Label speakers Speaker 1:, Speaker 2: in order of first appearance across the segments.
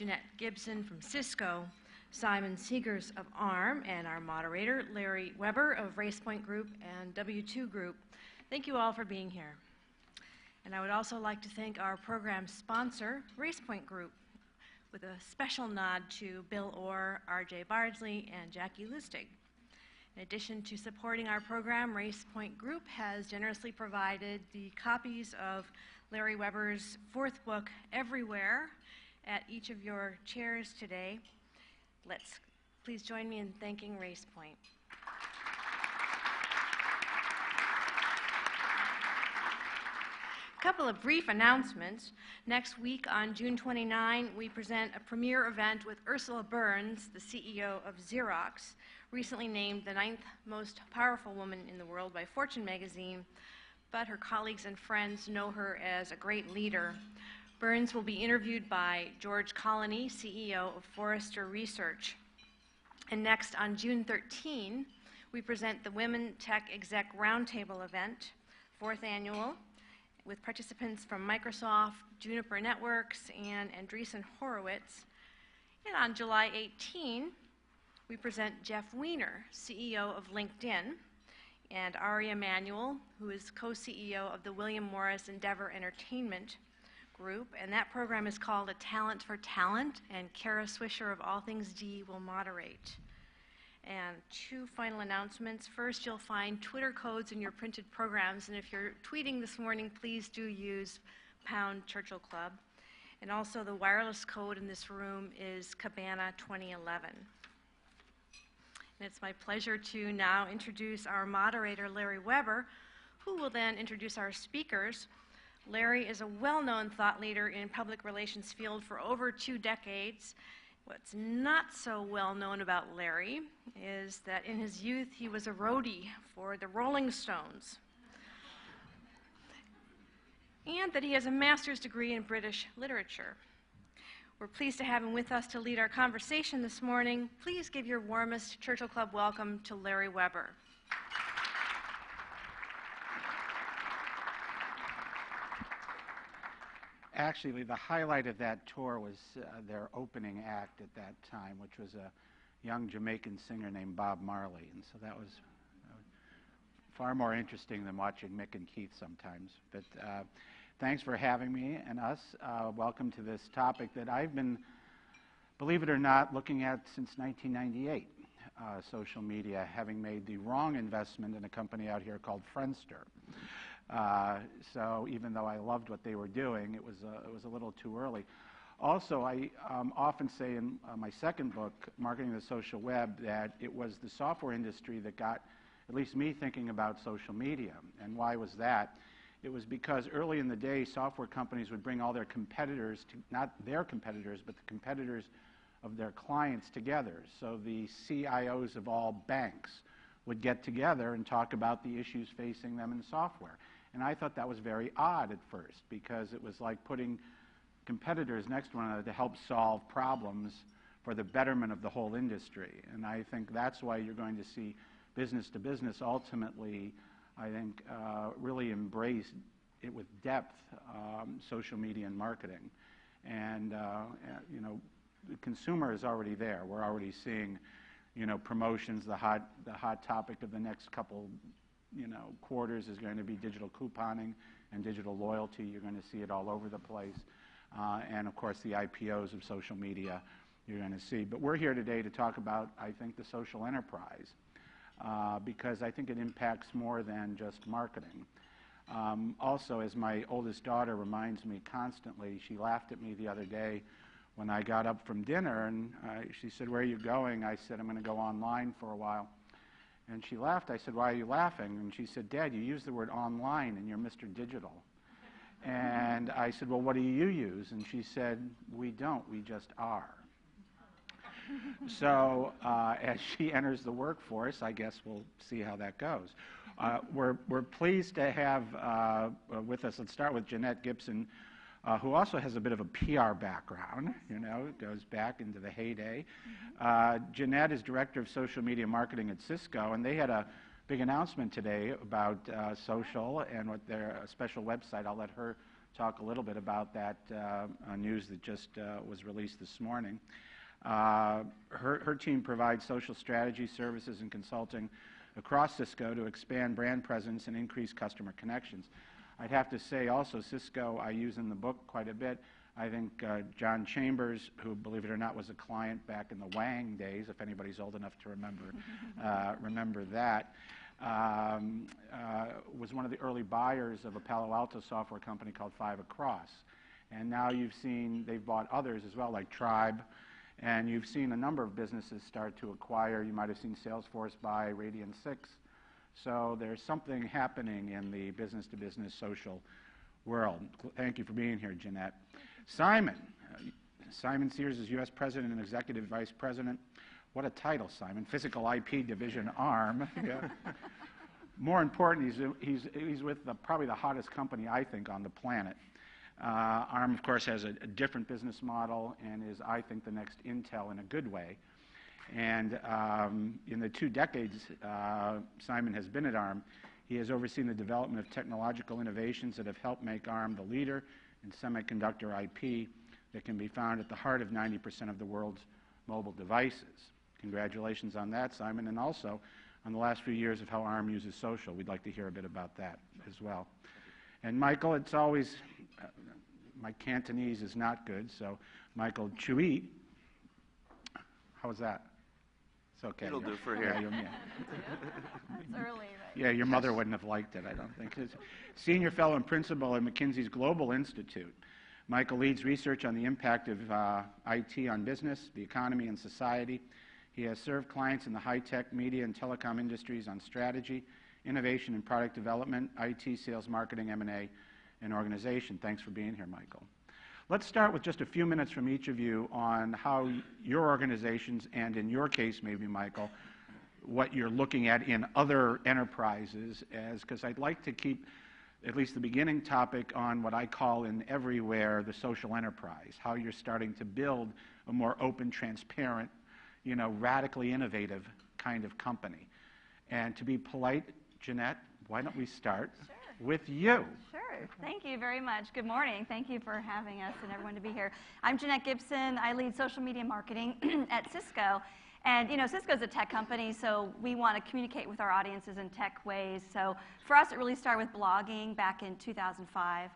Speaker 1: Jeanette Gibson from Cisco, Simon Segars of ARM, and our moderator, Larry Weber of Racepoint Group and W2 Group. Thank you all for being here. And I would also like to thank our program sponsor, Racepoint Group, with a special nod to Bill Orr, R.J. Bardsley, and Jackie Lustig. In addition to supporting our program, Racepoint Group has generously provided the copies of Larry Weber's fourth book, Everywhere, at each of your chairs today. Please join me in thanking Racepoint. A couple of brief announcements. Next week on June 29, we present a premiere event with Ursula Burns, the CEO of Xerox, recently named the 9th most powerful woman in the world by Fortune magazine, but her colleagues and friends know her as a great leader. Burns will be interviewed by George Colony, CEO of Forrester Research. And next on June 13, we present the Women Tech Exec Roundtable event, 4th annual, with participants from Microsoft, Juniper Networks, and Andreessen Horowitz. And on July 18, we present Jeff Weiner, CEO of LinkedIn, and Ari Emanuel, who is co-CEO of the William Morris Endeavor Entertainment Group, and that program is called A Talent for Talent, and Kara Swisher of All Things D will moderate. And two final announcements. First, you'll find Twitter codes in your printed programs, and if you're tweeting this morning, please do use #Churchill Club. And also the wireless code in this room is Cabana 2011. And it's my pleasure to now introduce our moderator, Larry Weber, who will then introduce our speakers. Larry is a well-known thought leader in public relations field for over 2 decades. What's not so well known about Larry is that in his youth he was a roadie for the Rolling Stones, and that he has a master's degree in British literature. We're pleased to have him with us to lead our conversation this morning. Please give your warmest Churchill Club welcome to Larry Weber.
Speaker 2: Actually, the highlight of that tour was their opening act at that time, which was a young Jamaican singer named Bob Marley. And so that was far more interesting than watching Mick and Keith sometimes. But thanks for having me and us. Welcome to this topic that I've been, believe it or not, looking at since 1998, social media, having made the wrong investment in a company out here called Friendster. So even though I loved what they were doing, it was a little too early. Also, I often say in my second book, Marketing the Social Web, that it was the software industry that got at least me thinking about social media. And why was that? It was because early in the day, software companies would bring all their competitors, not their competitors, but the competitors of their clients together. So the CIOs of all banks would get together and talk about the issues facing them in software. And I thought that was very odd at first, because it was like putting competitors next to one another to help solve problems for the betterment of the whole industry. And I think that's why you're going to see business to business ultimately, I think, really embrace it with depth, social media and marketing. And, you know, the consumer is already there. We're already seeing, you know, promotions. The hot topic of the next couple, you know, quarters is going to be digital couponing and digital loyalty. You're going to see it all over the place. And of course, the IPOs of social media you're going to see. But we're here today to talk about, I think, the social enterprise, because I think it impacts more than just marketing. Also, as my oldest daughter reminds me constantly, she laughed at me the other day when I got up from dinner, and she said, "Where are you going?" I said, "I'm going to go online for a while." And she laughed. I said, "Why are you laughing?" And she said, "Dad, you use the word online and you're Mr. Digital." And I said, "Well, what do you use?" And she said, "We don't, we just are." So as she enters the workforce, I guess we'll see how that goes. We're pleased to have with us, let's start with Jeanette Gibson, who also has a bit of a PR background, you know, goes back into the heyday. Jeanette is Director of Social Media Marketing at Cisco, and they had a big announcement today about social and what their special website. I'll let her talk a little bit about that news that just was released this morning. Her team provides social strategy services and consulting across Cisco to expand brand presence and increase customer connections. I'd have to say also Cisco I use in the book quite a bit. I think John Chambers, who, believe it or not, was a client back in the Wang days, if anybody's old enough to remember that, was one of the early buyers of a Palo Alto software company called Five Across. And now you've seen they've bought others as well, like Tribe, and you've seen a number of businesses start to acquire. You might have seen Salesforce buy Radian6. So there's something happening in the business-to-business social world. Thank you for being here, Jeanette. Simon. Simon Sears is U.S. President and Executive Vice President. What a title, Simon. Physical IP Division ARM. Yeah. More important, he's with probably the hottest company, I think, on the planet. ARM, of course, has a different business model and is, I think, the next Intel in a good way. And in the 2 decades Simon has been at ARM, he has overseen the development of technological innovations that have helped make ARM the leader in semiconductor IP that can be found at the heart of 90% of the world's mobile devices. Congratulations on that, Simon, and also on the last few years of how ARM uses social. We'd like to hear a bit about that as well. And Michael, it's always, my Cantonese is not good, so Michael, Chui, how was that? It's okay.
Speaker 3: It'll do for here.
Speaker 1: It's early, right?
Speaker 2: Yeah, your mother wouldn't have liked it, I don't think. Senior Fellow and Principal at McKinsey's Global Institute. Michael leads research on the impact of IT on business, the economy, and society. He has served clients in the high-tech, media, and telecom industries on strategy, innovation and product development, IT, sales, marketing, M&A, and organization. Thanks for being here, Michael. Let's start with just a few minutes from each of you on how your organizations, and in your case, maybe, Michael, what you're looking at in other enterprises, because I'd like to keep at least the beginning topic on what I call in everywhere the social enterprise, how you're starting to build a more open, transparent, radically innovative kind of company. And to be polite, Jeanette, why don't we start with you?
Speaker 4: Sure. Thank you very much. Good morning. Thank you for having us and everyone to be here. I'm Jeanette Gibson. I lead social media marketing at Cisco. And, Cisco's a tech company, so we want to communicate with our audiences in tech ways. So for us, it really started with blogging back in 2005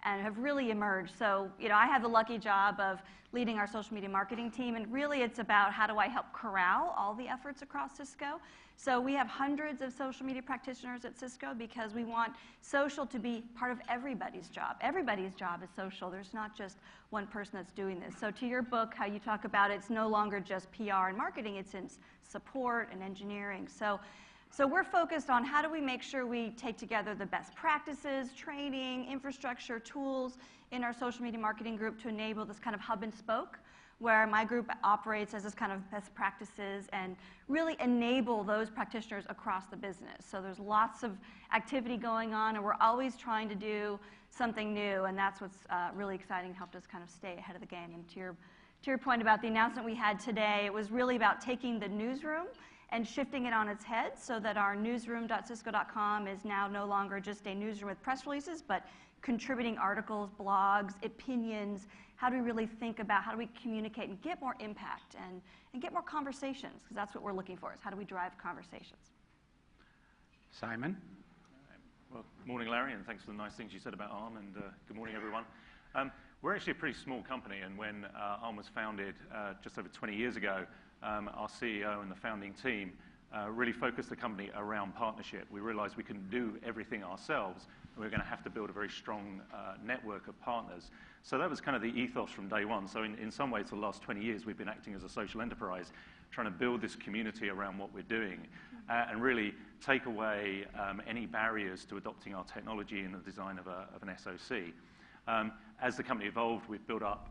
Speaker 4: and have really emerged. So, I have the lucky job of leading our social media marketing team, and really it's about how do I help corral all the efforts across Cisco. So we have hundreds of social media practitioners at Cisco because we want social to be part of everybody's job. Everybody's job is social. There's not just one person that's doing this. So to your book, how you talk about it's no longer just PR and marketing, it's in support and engineering. So we're focused on how do we make sure we take together the best practices, training, infrastructure, tools in our social media marketing group to enable this kind of hub and spoke, where my group operates as this kind of best practices and really enable those practitioners across the business. So there's lots of activity going on, and we're always trying to do something new, and that's what's really exciting and helped us kind of stay ahead of the game. And to your point about the announcement we had today, it was really about taking the newsroom and shifting it on its head so that our newsroom.cisco.com is now no longer just a newsroom with press releases, but contributing articles, blogs, opinions. How do we really think about how do we communicate and get more impact and get more conversations? Because that's what we're looking for, is how do we drive conversations?
Speaker 2: Simon?
Speaker 3: Well, morning, Larry, and thanks for the nice things you said about ARM, and good morning, everyone. We're actually a pretty small company, and when ARM was founded just over 20 years ago, our CEO and the founding team really focused the company around partnership. We realized we couldn't do everything ourselves, and we were going to have to build a very strong network of partners. So that was kind of the ethos from day one. So in some ways, for the last 20 years, we've been acting as a social enterprise, trying to build this community around what we're doing, and really take away any barriers to adopting our technology in the design of an SoC. As the company evolved, we've built up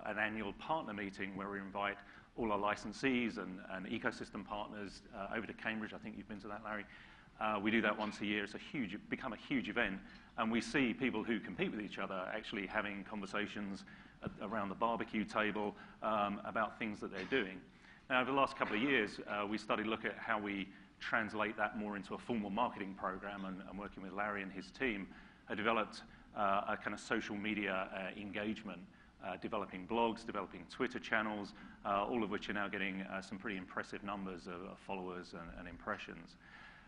Speaker 3: an annual partner meeting where we invite all our licensees and ecosystem partners over to Cambridge. I think you've been to that, Larry. We do that once a year. It's become a huge event, and we see people who compete with each other actually having conversations around the barbecue table about things that they're doing. Now, over the last couple of years, we started to look at how we translate that more into a formal marketing program, and working with Larry and his team, have developed a kind of social media engagement, developing blogs, developing Twitter channels, all of which are now getting some pretty impressive numbers of followers and impressions.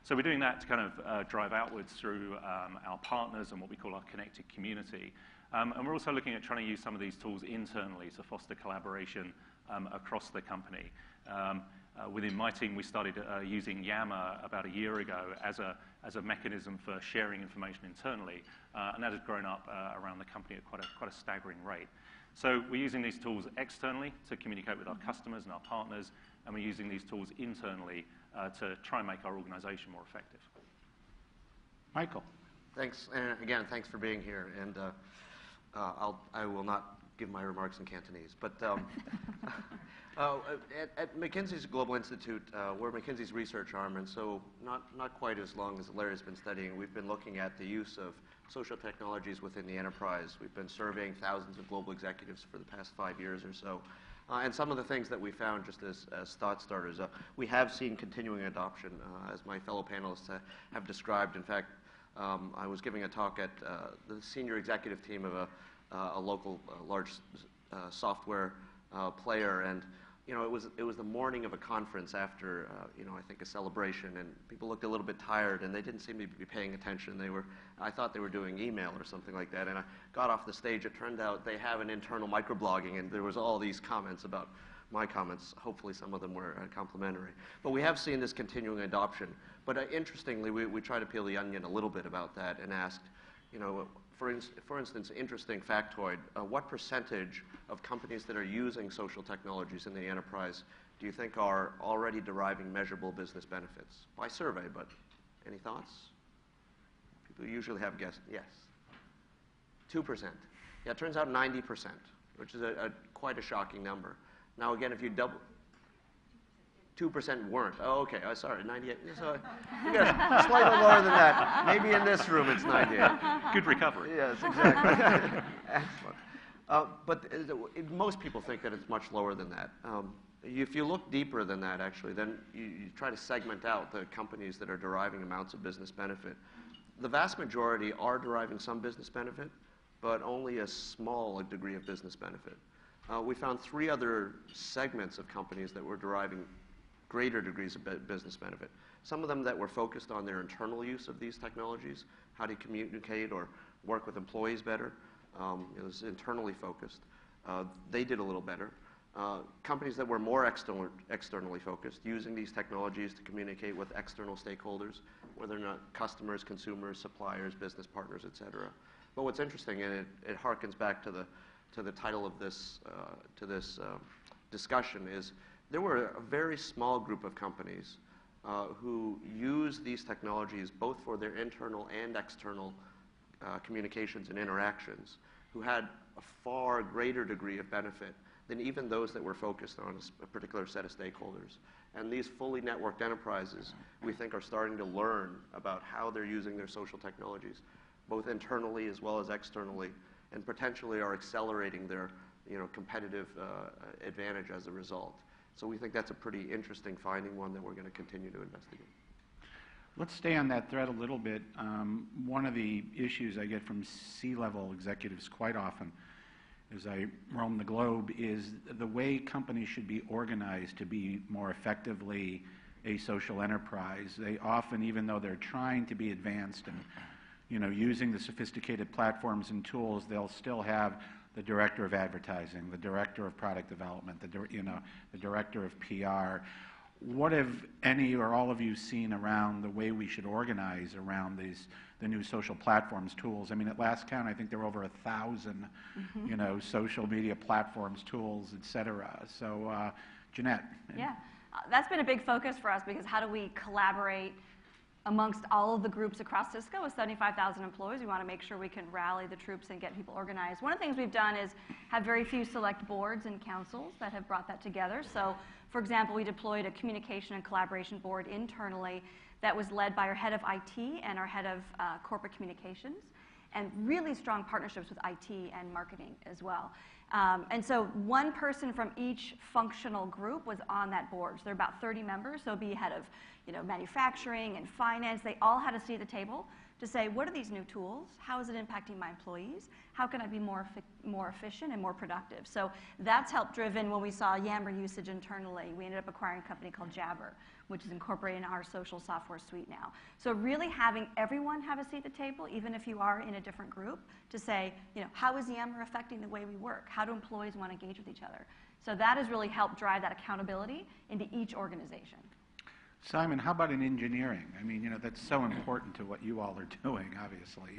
Speaker 3: So we're doing that to kind of drive outwards through our partners and what we call our connected community. And we're also looking at trying to use some of these tools internally to foster collaboration across the company. Within my team, we started using Yammer about a year ago as a mechanism for sharing information internally, and that has grown up around the company at quite a staggering rate. So we're using these tools externally to communicate with our customers and our partners, and we're using these tools internally to try and make our organization more effective.
Speaker 2: Michael.
Speaker 5: Thanks, and again, thanks for being here. And I will not give my remarks in Cantonese, but at McKinsey's Global Institute, we're McKinsey's research arm, and so not quite as long as Larry's been studying. We've been looking at the use of social technologies within the enterprise. We've been surveying thousands of global executives for the past 5 years or so. And some of the things that we found, just as thought starters, we have seen continuing adoption, as my fellow panelists have described. In fact, I was giving a talk at the senior executive team of a local large software player, and it was the morning of a conference after I think a celebration, and people looked a little bit tired, and they didn't seem to be paying attention. I thought they were doing email or something like that, and I got off the stage. It turned out they have an internal microblogging, and there was all these comments about my comments. Hopefully some of them were complimentary. But we have seen this continuing adoption. But interestingly, we try to peel the onion a little bit about that and asked, for instance, interesting factoid, what percentage of companies that are using social technologies in the enterprise do you think are already deriving measurable business benefits? By survey, but any thoughts? People usually have guessed, yes. 2%. Yeah, it turns out 90%, which is quite a shocking number. Now again, if you double, 2% weren't. Oh, okay. Oh, sorry, 98. So you got slightly lower than that. Maybe in this room it's 98.
Speaker 3: Good recovery.
Speaker 5: Yes, exactly. Excellent. But most people think that it's much lower than that. If you look deeper than that, actually, then you try to segment out the companies that are deriving amounts of business benefit. The vast majority are deriving some business benefit, but only a small degree of business benefit. We found 3 other segments of companies that were deriving greater degrees of business benefit. Some of them that were focused on their internal use of these technologies, how to communicate or work with employees better. It was internally focused. They did a little better. Companies that were more externally focused, using these technologies to communicate with external stakeholders, whether or not customers, consumers, suppliers, business partners, et cetera. But what's interesting, and it harkens back to the title of this discussion, is there were a very small group of companies who use these technologies both for their internal and external communications and interactions, who had a far greater degree of benefit than even those that were focused on a particular set of stakeholders. And these fully networked enterprises, we think, are starting to learn about how they're using their social technologies, both internally as well as externally, and potentially are accelerating their competitive advantage as a result. So we think that's a pretty interesting finding, one that we're going to continue to investigate.
Speaker 2: Let's stay on that thread a little bit. One of the issues I get from C-level executives quite often as I roam the globe is the way companies should be organized to be more effectively a social enterprise. They often, even though they're trying to be advanced and using the sophisticated platforms and tools, they'll still have the director of advertising, the director of product development, the director of PR. What have any or all of you seen around the way we should organize around the new social platforms tools? I mean, at last count, I think there were over 1,000, social media platforms, tools, et cetera. So, Jeanette.
Speaker 4: Yeah, that's been a big focus for us, because how do we collaborate amongst all of the groups across Cisco? With 75,000 employees, we want to make sure we can rally the troops and get people organized. One of the things we've done is have very few select boards and councils that have brought that together. So, for example, we deployed a communication and collaboration board internally that was led by our head of IT and our head of corporate communications, and really strong partnerships with IT and marketing as well. And so one person from each functional group was on that board. So there are about 30 members. So it'd be head of manufacturing and finance. They all had a seat at the table to say, what are these new tools? How is it impacting my employees? How can I be more efficient and more productive? So that's helped driven when we saw Yammer usage internally. We ended up acquiring a company called Jabber, which is incorporated in our social software suite now. So really having everyone have a seat at the table, even if you are in a different group, to say, how is Yammer affecting the way we work? How do employees want to engage with each other? So that has really helped drive that accountability into each organization.
Speaker 2: Simon, how about in engineering? I mean, that's so important to what you all are doing, obviously.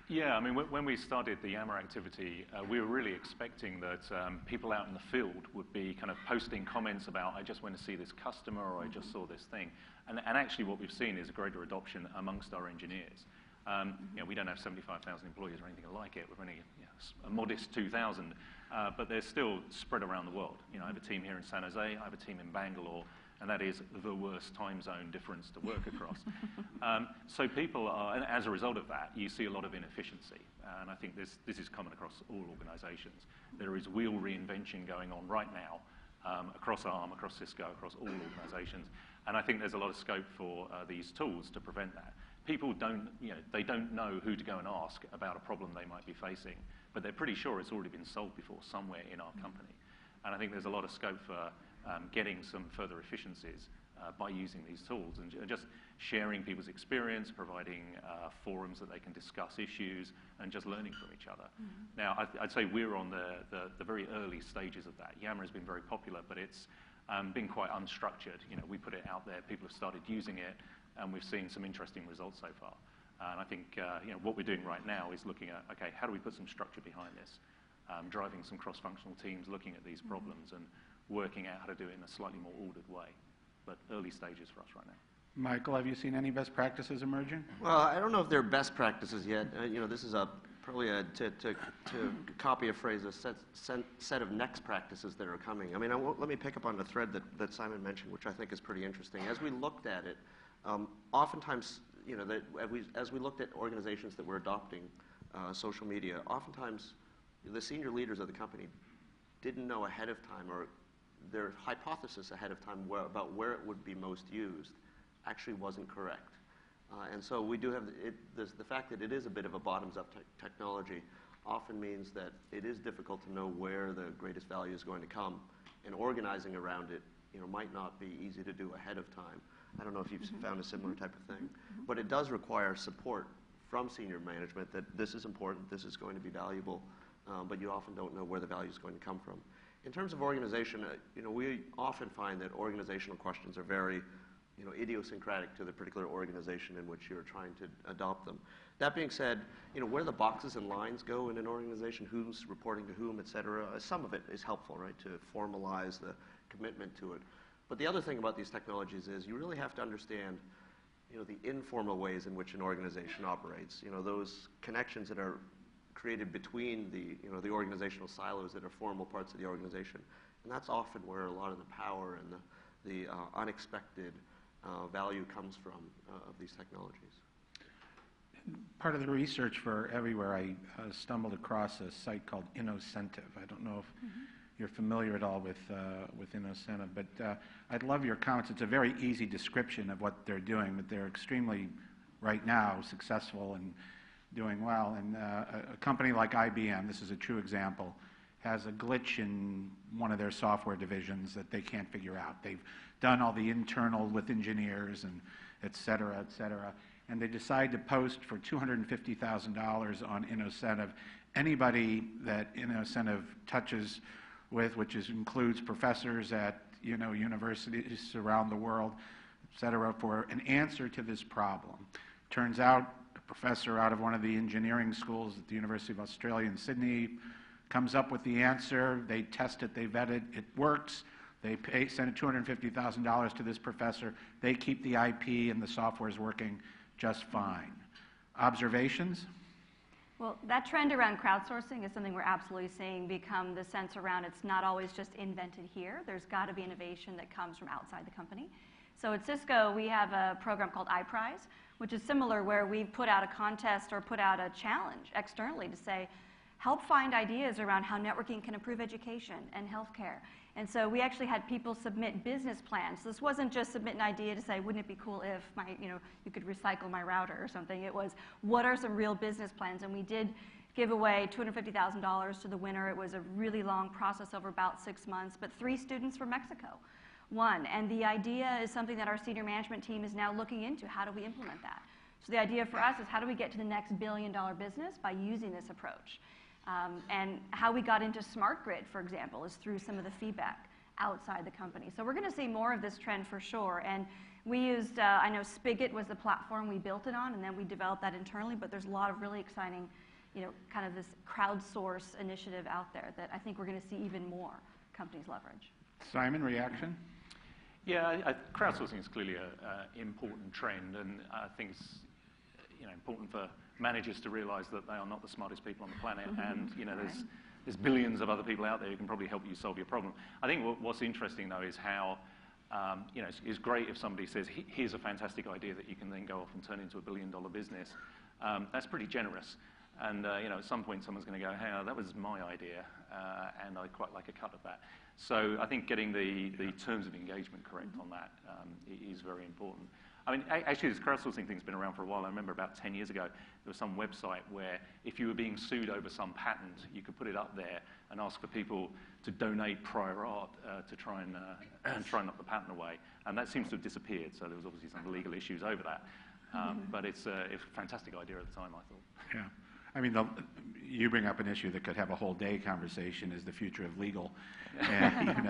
Speaker 3: Yeah, I mean, when we started the Yammer activity, we were really expecting that people out in the field would be kind of posting comments about, I just went to see this customer, or I just saw this thing. And actually what we've seen is a greater adoption amongst our engineers. We don't have 75,000 employees or anything like it. We're only a modest 2,000, but they're still spread around the world. I have a team here in San Jose, I have a team in Bangalore, and that is the worst time zone difference to work across. So people are, and as a result of that, you see a lot of inefficiency. And I think this is common across all organizations. There is wheel reinvention going on right now across ARM, across Cisco, across all organizations. And I think there's a lot of scope for these tools to prevent that. People don't, they don't know who to go and ask about a problem they might be facing, but they're pretty sure it's already been solved before somewhere in our company. And I think there's a lot of scope for getting some further efficiencies by using these tools and just sharing people's experience, providing forums that they can discuss issues, and just learning from each other. Now, I'd say we're on the very early stages of that. Yammer has been very popular, but it's been quite unstructured. We put it out there, people have started using it, and we've seen some interesting results so far. And I think what we're doing right now is looking at, okay, how do we put some structure behind this? Driving some cross-functional teams, looking at these problems and working out how to do it in a slightly more ordered way. But early stages for us right now.
Speaker 2: Michael, have you seen any best practices emerging?
Speaker 5: Well, I don't know if they're best practices yet. This is probably to copy a phrase, a set of next practices that are coming. I mean, let me pick up on the thread that Simon mentioned, which I think is pretty interesting. As we looked at it, oftentimes, as we looked at organizations that were adopting social media, oftentimes the senior leaders of the company didn't know ahead of time, or their hypothesis ahead of time about where it would be most used actually wasn't correct. And so we do have the fact that it is a bit of a bottoms-up technology often means that it is difficult to know where the greatest value is going to come, and organizing around it might not be easy to do ahead of time. I don't know if you've found a similar type of thing, but it does require support from senior management that this is important, this is going to be valuable, but you often don't know where the value is going to come from. In terms of organization, we often find that organizational questions are very idiosyncratic to the particular organization in which you're trying to adopt them. That being said, where the boxes and lines go in an organization, who's reporting to whom, et cetera, some of it is helpful, right, to formalize the commitment to it. But the other thing about these technologies is you really have to understand the informal ways in which an organization operates, those connections that are created between the organizational silos that are formal parts of the organization. And that's often where a lot of the power and the unexpected value comes from of these technologies.
Speaker 2: Part of the research for Everywhere, I stumbled across a site called Innocentive. I don't know if you're familiar at all with Innocentive, but I'd love your comments. It's a very easy description of what they're doing, but they're extremely, right now, successful and doing well. And a company like IBM, this is a true example, has a glitch in one of their software divisions that they can't figure out. They've done all the internal with engineers and et cetera, and they decide to post for $250,000 on Innocentive. Anybody that Innocentive touches with, which includes professors at universities around the world, et cetera, for an answer to this problem. Turns out a professor out of one of the engineering schools at the University of Australia in Sydney comes up with the answer. They test it, they vet it, it works. They send $250,000 to this professor. They keep the IP and the software is working just fine. Observations?
Speaker 4: Well, that trend around crowdsourcing is something we're absolutely seeing become the sense around it's not always just invented here. There's got to be innovation that comes from outside the company. So at Cisco, we have a program called iPrize, which is similar, where we put out a contest or put out a challenge externally to say, help find ideas around how networking can improve education and healthcare. And so we actually had people submit business plans. So this wasn't just submit an idea to say, wouldn't it be cool if you could recycle my router or something. It was, what are some real business plans? And we did give away $250,000 to the winner. It was a really long process over about 6 months, but 3 students from Mexico won. And the idea is something that our senior management team is now looking into. How do we implement that? So the idea for us is, how do we get to the next billion-dollar business by using this approach? And how we got into smart grid, for example, is through some of the feedback outside the company. So we're going to see more of this trend for sure. And we used, I know Spigot was the platform we built it on, and then we developed that internally, but there's a lot of really exciting, kind of this crowdsource initiative out there that I think we're going to see even more companies leverage.
Speaker 2: Simon, reaction?
Speaker 3: Yeah, crowdsourcing is clearly an important trend, and I think it's important for managers to realize that they are not the smartest people on the planet, and there's billions of other people out there who can probably help you solve your problem. I think what's interesting though is how it's great if somebody says, here's a fantastic idea that you can then go off and turn into a billion-dollar business. That's pretty generous, and at some point someone's going to go, hey, that was my idea, and I'd quite like a cut of that. So I think getting the terms of engagement correct on that is very important. I mean, actually, this crowdsourcing thing's been around for a while. I remember about 10 years ago, there was some website where if you were being sued over some patent, you could put it up there and ask for people to donate prior art to try and knock the patent away. And that seems to have disappeared, so there was obviously some legal issues over that. But it's a fantastic idea at the time, I thought.
Speaker 2: Yeah. I mean, you bring up an issue that could have a whole day conversation, is the future of legal, and,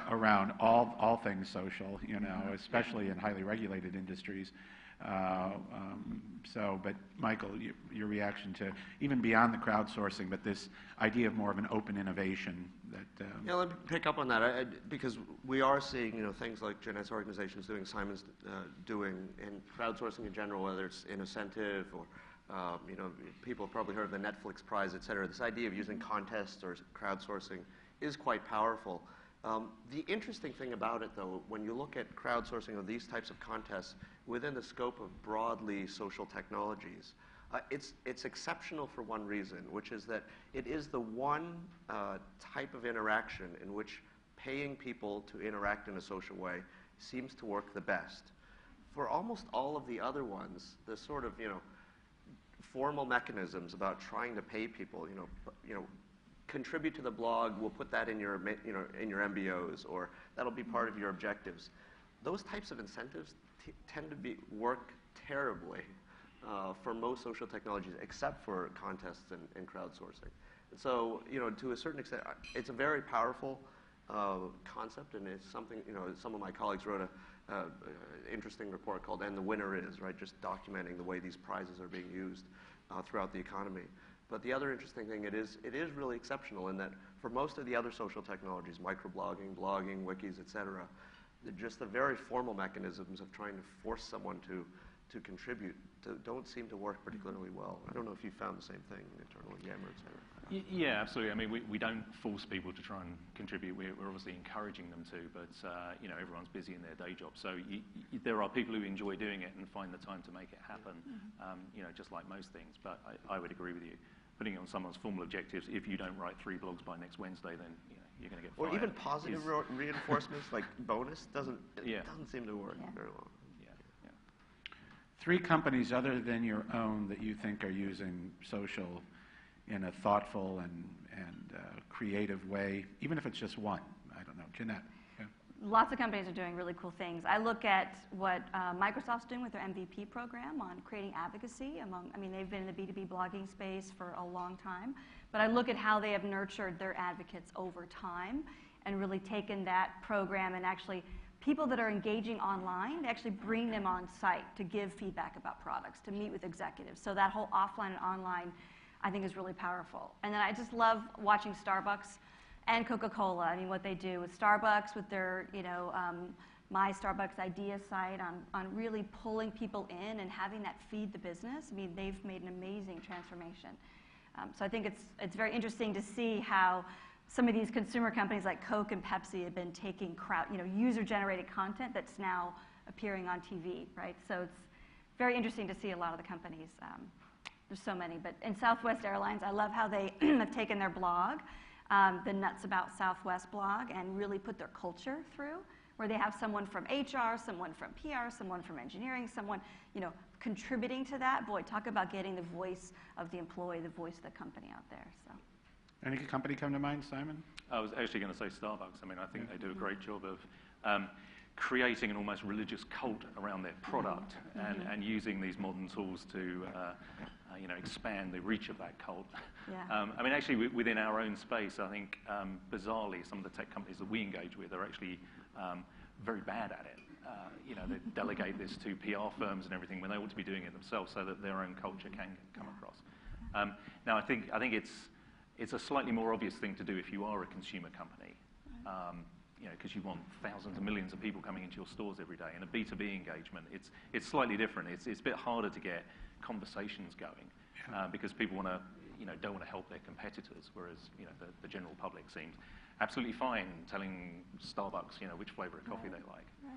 Speaker 2: around all things social, especially in highly regulated industries. But Michael, your reaction to, even beyond the crowdsourcing, but this idea of more of an open innovation that...
Speaker 5: Yeah, let me pick up on that, because we are seeing, things like Jeanette's organization is doing, Simon's doing, and crowdsourcing in general, whether it's in Incentive or people have probably heard of the Netflix Prize, et cetera. This idea of using contests or crowdsourcing is quite powerful. The interesting thing about it, though, when you look at crowdsourcing of these types of contests within the scope of broadly social technologies, it's exceptional for one reason, which is that it is the one type of interaction in which paying people to interact in a social way seems to work the best. For almost all of the other ones, the sort of, formal mechanisms about trying to pay people, contribute to the blog, we'll put that in your, in your MBOs, or that'll be part of your objectives. Those types of incentives tend to work terribly for most social technologies, except for contests and crowdsourcing. And so, to a certain extent, it's a very powerful concept, and it's something, some of my colleagues wrote an interesting report called "And the Winner Is," right? Just documenting the way these prizes are being used throughout the economy. But the other interesting thing, it is really exceptional in that for most of the other social technologies, microblogging, blogging, wikis, et cetera, just the very formal mechanisms of trying to force someone to contribute don't seem to work particularly well. I don't know if you found the same thing internally, Yammer, et cetera.
Speaker 3: Yeah, absolutely. I mean, we don't force people to try and contribute. We're obviously encouraging them to, but everyone's busy in their day job. So there are people who enjoy doing it and find the time to make it happen, just like most things. But I would agree with you. Putting it on someone's formal objectives, if you don't write 3 blogs by next Wednesday, then you're going to get fired.
Speaker 5: Or even positive reinforcements like bonus doesn't seem to work very well.
Speaker 2: 3 companies other than your own that you think are using social in a thoughtful and creative way, even if it's just one. I don't know. Jeanette. Yeah.
Speaker 4: Lots of companies are doing really cool things. I look at what Microsoft's doing with their MVP program on creating advocacy they've been in the B2B blogging space for a long time, but I look at how they have nurtured their advocates over time and really taken that program and actually people that are engaging online, they actually bring them on site to give feedback about products, to meet with executives. So that whole offline and online, I think, is really powerful. And then I just love watching Starbucks and Coca-Cola. I mean, what they do with Starbucks, with their, My Starbucks Idea site, on really pulling people in and having that feed the business. I mean, they've made an amazing transformation. So I think it's very interesting to see how some of these consumer companies like Coke and Pepsi have been taking user-generated content that's now appearing on TV, right? So it's very interesting to see a lot of the companies. There's so many, but in Southwest Airlines, I love how they have taken their blog the Nuts About Southwest blog and really put their culture through, where they have someone from HR, someone from PR, someone from engineering, someone, contributing to that. Boy, talk about getting the voice of the employee, the voice of the company out there. So.
Speaker 2: Any company come to mind, Simon?
Speaker 3: I was actually going to say Starbucks. I mean, I think they do a great job of creating an almost religious cult around their product and using these modern tools to expand the reach of that cult.
Speaker 4: Yeah.
Speaker 3: I mean, actually, within our own space, I think, bizarrely, some of the tech companies that we engage with are actually very bad at it. They delegate this to PR firms and everything when they ought to be doing it themselves so that their own culture can come across. Now, I think it's a slightly more obvious thing to do if you are a consumer company, because you want thousands of millions of people coming into your stores every day. In a B2B engagement, it's slightly different. It's a bit harder to get conversations going because people don't want to help their competitors, whereas the general public seems absolutely fine telling Starbucks which flavor of coffee they like.
Speaker 4: Right.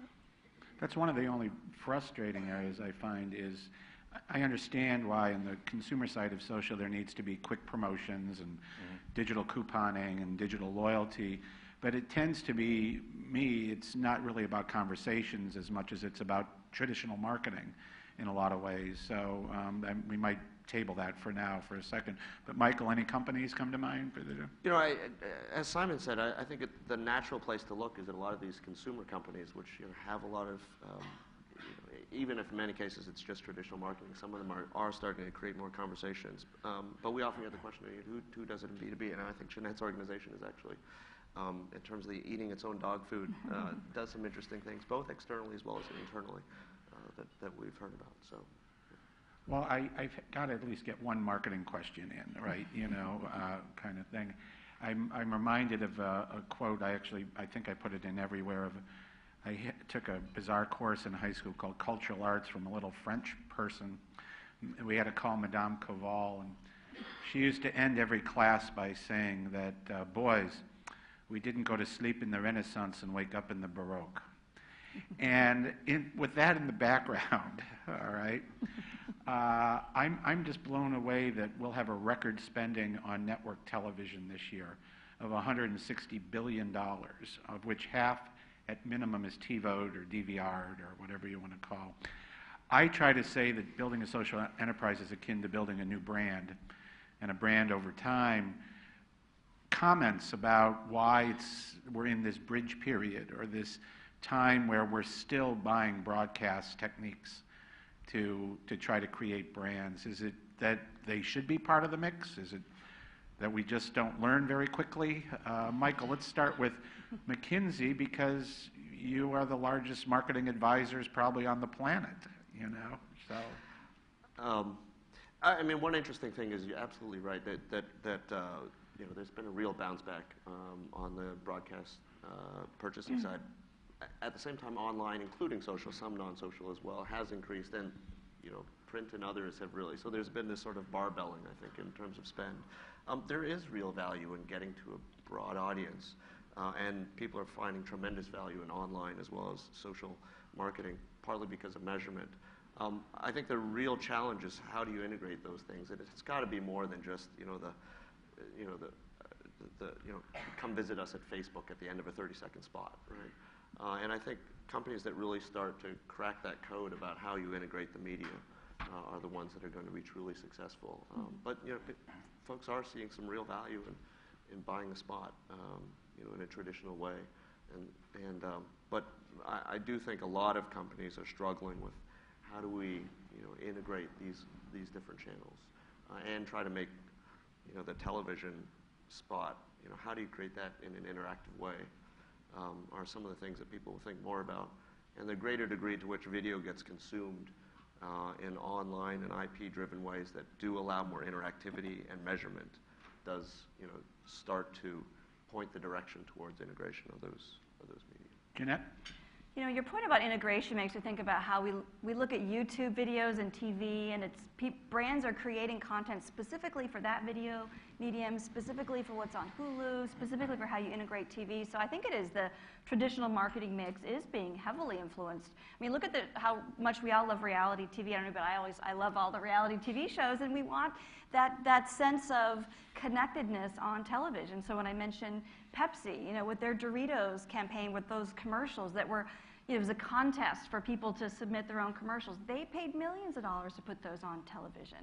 Speaker 2: That's one of the only frustrating areas I find is I understand why on the consumer side of social there needs to be quick promotions and digital couponing and digital loyalty, but it tends to be, it's not really about conversations as much as it's about traditional marketing in a lot of ways. So we might table that for now for a second. But Michael, any companies come to mind for the?
Speaker 5: As Simon said, I think the natural place to look is at a lot of these consumer companies, which have a lot of, even if in many cases it's just traditional marketing, some of them are starting to create more conversations. But we often get the question, who does it in B2B? And I think Jeanette's organization is actually, in terms of the eating its own dog food, does some interesting things, both externally as well as internally, that we've heard about. So.
Speaker 2: Well, I've got to at least get one marketing question in, right? Kind of thing. I'm reminded of a quote. I think I put it in everywhere. I took a bizarre course in high school called Cultural Arts from a little French person. We had to call Madame Coval, and she used to end every class by saying that, boys, we didn't go to sleep in the Renaissance and wake up in the Baroque. And with that in the background, all right, I'm just blown away that we'll have a record spending on network television this year of $160 billion, of which half at minimum is TiVo'd or DVR'd or whatever you want to call. I try to say that building a social enterprise is akin to building a new brand, and a brand over time comments about why we're in this bridge period or this time where we're still buying broadcast techniques to try to create brands. Is it that they should be part of the mix? Is it that we just don't learn very quickly? Michael, let's start with McKinsey, because you are the largest marketing advisors probably on the planet, so.
Speaker 5: I mean, one interesting thing is you're absolutely right that there's been a real bounce back on the broadcast purchasing side. At the same time, online, including social, some non-social as well, has increased, and print and others have really. So there's been this sort of barbelling, I think, in terms of spend. There is real value in getting to a broad audience, and people are finding tremendous value in online as well as social marketing, partly because of measurement. I think the real challenge is how do you integrate those things, and it's got to be more than just come visit us at Facebook at the end of a 30-second spot, right? And I think companies that really start to crack that code about how you integrate the media are the ones that are going to be truly successful. But folks are seeing some real value in buying a spot, in a traditional way. But I do think a lot of companies are struggling with how do we integrate these different channels and try to make the television spot. How do you create that in an interactive way? Are some of the things that people think more about, and the greater degree to which video gets consumed in online and IP-driven ways that do allow more interactivity and measurement does start to point the direction towards integration of those media.
Speaker 2: Jeanette?
Speaker 4: Your point about integration makes me think about how we look at YouTube videos and TV, and brands are creating content specifically for that video, medium, specifically for what's on Hulu, specifically for how you integrate TV. So I think it is the traditional marketing mix is being heavily influenced. I mean, look at how much we all love reality TV. I don't know, but I love all the reality TV shows, and we want that sense of connectedness on television. So when I mentioned Pepsi, you know, with their Doritos campaign, with those commercials that were, it was a contest for people to submit their own commercials. They paid millions of dollars to put those on television.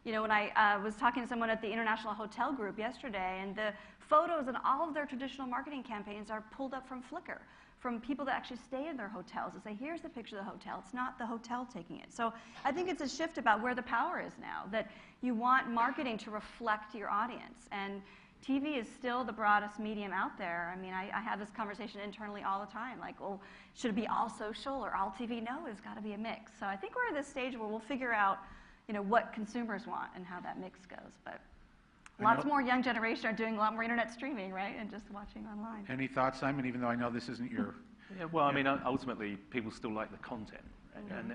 Speaker 4: You know, when I was talking to someone at the International Hotel Group yesterday, and the photos in all of their traditional marketing campaigns are pulled up from Flickr, from people that actually stay in their hotels and say, here's the picture of the hotel. It's not the hotel taking it. So I think it's a shift about where the power is now, that you want marketing to reflect your audience. And TV is still the broadest medium out there. I mean, I have this conversation internally all the time, like, well, should it be all social or all TV? No, it's got to be a mix. So I think we're at this stage where we'll figure out, you know, what consumers want and how that mix goes. But lots more young generation are doing a lot more internet streaming, right, and just watching online.
Speaker 2: Any thoughts, Simon, even though I know this isn't your...
Speaker 3: Yeah, well, I mean, ultimately, people still like the content.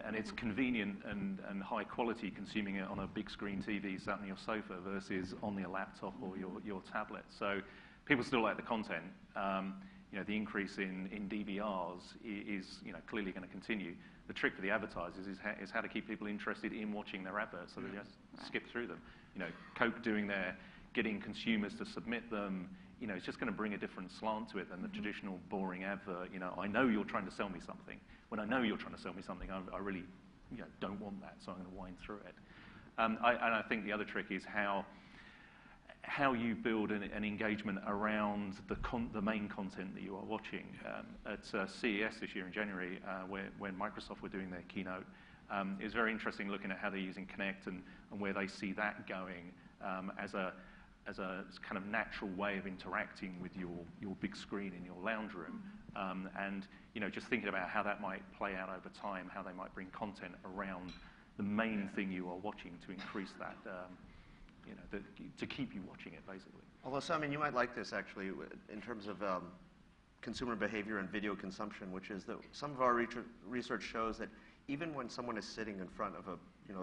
Speaker 3: And it's convenient and high quality consuming it on a big screen TV sat on your sofa versus on your laptop or your tablet. So people still like the content. You know, the increase in DVRs is, you know, clearly going to continue. The trick for the advertisers is how to keep people interested in watching their adverts so they just skip through them. You know, Coke getting consumers to submit them, you know, it's just going to bring a different slant to it than the traditional boring advert. You know, I know you're trying to sell me something. When I know you're trying to sell me something, I really, you know, don't want that, so I'm going to wind through it. And I think the other trick is how you build an engagement around the main content that you are watching. At CES this year in January, when Microsoft were doing their keynote, it was very interesting looking at how they're using Connect and where they see that going as a kind of natural way of interacting with your big screen in your lounge room. And, you know, just thinking about how that might play out over time, how they might bring content around the main thing you are watching to increase that, you know, to keep you watching it, basically.
Speaker 5: Although, Simon, you might like this, actually, in terms of consumer behavior and video consumption, which is that some of our research shows that even when someone is sitting in front of a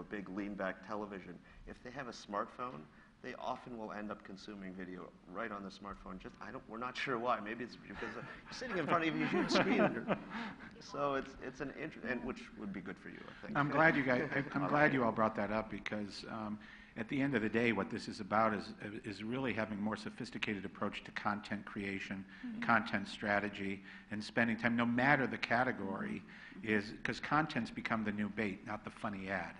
Speaker 5: big lean-back television, if they have a smartphone, they often will end up consuming video right on the smartphone. We're not sure why. Maybe it's because you're sitting in front of a huge screen. So it's an and which would be good for you, I think.
Speaker 2: I'm glad you all brought that up because at the end of the day, what this is about is really having a more sophisticated approach to content creation, content strategy, and spending time, no matter the category, is because content's become the new bait, not the funny ad,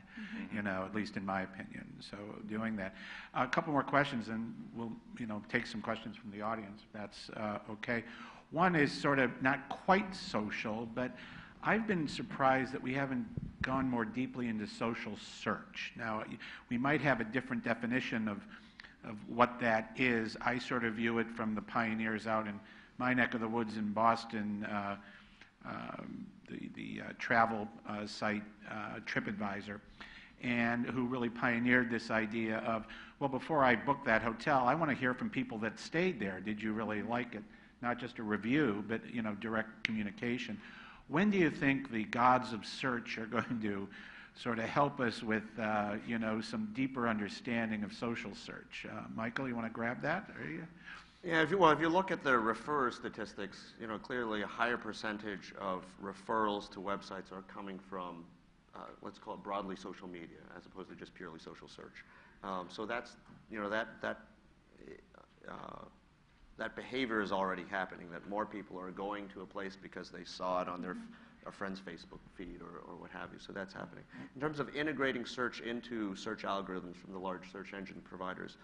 Speaker 2: you know, at least in my opinion. So doing that. A couple more questions, and we'll, you know, take some questions from the audience, if that's okay. One is sort of not quite social, but I've been surprised that we haven't gone more deeply into social search. Now, we might have a different definition of what that is. I sort of view it from the pioneers out in my neck of the woods in Boston, the travel site TripAdvisor, and who really pioneered this idea of, well, before I book that hotel, I want to hear from people that stayed there. Did you really like it? Not just a review, but, you know, direct communication. When do you think the gods of search are going to sort of help us with, you know, some deeper understanding of social search? Michael, you want to grab that?
Speaker 5: Yeah, if you look at the referrer statistics, you know, clearly a higher percentage of referrals to websites are coming from, let's call it broadly social media, as opposed to just purely social search. So that's, you know, that behavior is already happening, that more people are going to a place because they saw it on a friend's Facebook feed or what have you. So that's happening. In terms of integrating search into search algorithms from the large search engine providers,